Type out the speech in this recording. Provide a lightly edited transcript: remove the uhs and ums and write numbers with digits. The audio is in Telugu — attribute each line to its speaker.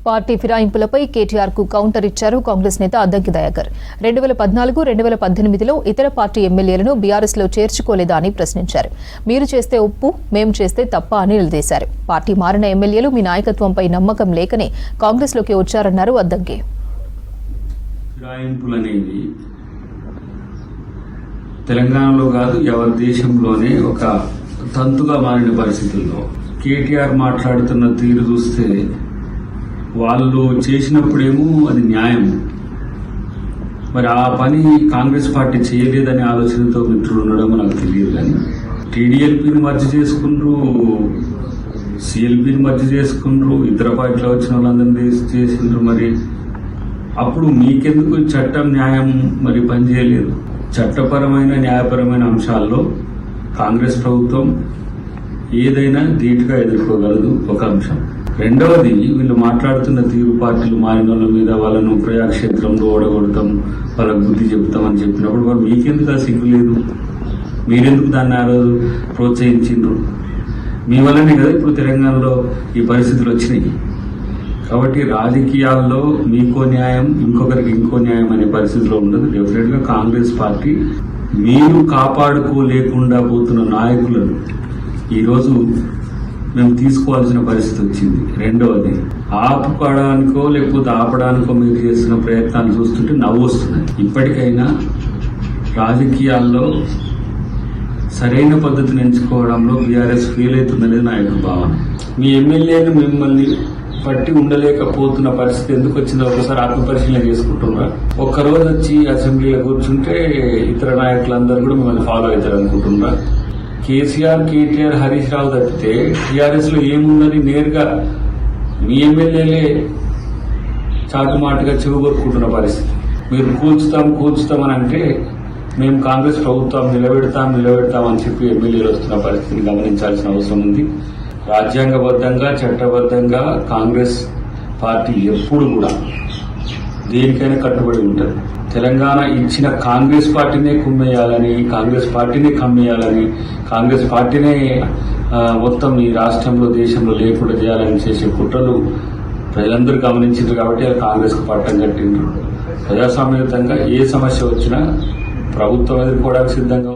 Speaker 1: పార్టీ ఫిరాయింపులపై కేటీఆర్ కు కౌంటర్ ఇచ్చారు కాంగ్రెస్ నేత అద్దంకి దయాకర్. 2014-2018లో ఇతర పార్టీ ఎమ్మెల్యేలను బీఆర్ఎస్ లో చేర్చుకోలేదా అని ప్రశ్నించారు. మీరు చేస్తే ఒప్పు, మేం చేస్తే తప్ప అని నిలదీశారు. పార్టీ మారిన ఎమ్మెల్యేలు మీ నాయకత్వంపై నమ్మకం లేకనే కాంగ్రెస్ లోకి వచ్చారన్నారు అద్దంకి.
Speaker 2: ఫిరాయింపులనేవి తెలంగాణలో కాదు, ఎవరి దేశంలోనే ఒక తంతుగా మారిన పరిస్థితుల్లో కేటీఆర్ మాట్లాడుతున్న తీరు చూస్తే వాళ్ళు చేసినప్పుడేమో అది న్యాయం, మరి ఆ పని కాంగ్రెస్ పార్టీ చేయలేదనే ఆలోచనతో మిత్రులు ఉండడం నాకు తెలియదు. కానీ టీడీఎల్పీని మర్జీ చేసుకుంటూ, సిఎల్పీని మర్జీ చేసుకుంటూ, ఇతర పార్టీలో వచ్చిన వాళ్ళందరినీ చేసిండ్రు. మరి అప్పుడు మీకెందుకు చట్టం న్యాయం మరి పనిచేయలేదు? చట్టపరమైన న్యాయపరమైన అంశాల్లో కాంగ్రెస్ ప్రభుత్వం ఏదైనా ధీటుగా ఎదుర్కోగలదు, ఒక అంశం. రెండవది, వీళ్ళు మాట్లాడుతున్న తీరు పార్టీలు మారిన వాళ్ళ మీద వాళ్ళను ప్రజాక్షేత్రంలో ఓడగొడతాం, వాళ్ళకు బుద్ధి చెప్తామని చెప్పినప్పుడు మరి మీకెందుకు ఆ సిగ్గు లేదు? మీరెందుకు దాన్ని ఆ రోజు ప్రోత్సహించిండ్రు? మీ వల్లనే కదా ఇప్పుడు తెలంగాణలో ఈ పరిస్థితులు వచ్చినాయి. కాబట్టి రాజకీయాల్లో మీకో న్యాయం, ఇంకొకరికి ఇంకో న్యాయం అనే పరిస్థితిలో ఉండదు. డెఫినెట్ గా కాంగ్రెస్ పార్టీ మీరు కాపాడుకోలేకుండా పోతున్న నాయకులను ఈరోజు మేము తీసుకోవాల్సిన పరిస్థితి వచ్చింది. రెండవది, ఆపుకోవడానికో లేకపోతే ఆపడానికో మీరు చేస్తున్న ప్రయత్నాలు చూస్తుంటే నవ్వు వస్తున్నాయి. ఇప్పటికైనా రాజకీయాల్లో సరైన పద్ధతిని ఎంచుకోవడంలో బీఆర్ఎస్ ఫెయిల్ అవుతుందనేది నా యొక్క భావన. మీ ఎమ్మెల్యేలు మిమ్మల్ని పట్టి ఉండలేకపోతున్న పరిస్థితి ఎందుకు వచ్చిందో ఒకసారి ఆత్మపరిశీలన చేసుకుంటున్నారా? ఒక్కరోజు వచ్చి అసెంబ్లీలో కూర్చుంటే ఇతర నాయకులందరూ కూడా మిమ్మల్ని ఫాలో అవుతారు అనుకుంటున్నారా? కేసీఆర్, కేటీఆర్, హరీష్ రావు తప్పితే టీఆర్ఎస్ లో ఏముందని నేరుగా మీ ఎమ్మెల్యేలే చాటుమాటుగా చెవుగొట్టుకుంటున్న పరిస్థితి. మీరు కూల్చుతామని అంటే మేము కాంగ్రెస్ ప్రభుత్వం నిలబెడతాం అని చెప్పి ఎమ్మెల్యేలు వస్తున్న పరిస్థితిని గమనించాల్సిన అవసరం ఉంది. రాజ్యాంగబద్ధంగా, చట్టబద్ధంగా కాంగ్రెస్ పార్టీ ఎప్పుడు కూడా దేనికైనా కట్టుబడి ఉంటుంది. తెలంగాణ ఇచ్చిన కాంగ్రెస్ పార్టీనే కుమ్మేయాలని, కాంగ్రెస్ పార్టీనే కమ్మేయాలని, కాంగ్రెస్ పార్టీనే మొత్తం ఈ రాష్ట్రంలో, దేశంలో లేకుండా చేయాలని చేసే కుట్రలు ప్రజలందరూ గమనించారు. కాబట్టి కాంగ్రెస్ కు పట్టం కట్టిండ్రు. ప్రజాస్వామ్యయుతంగా ఏ సమస్య వచ్చినా ప్రభుత్వం ఎదుర్కోవడానికి సిద్ధంగా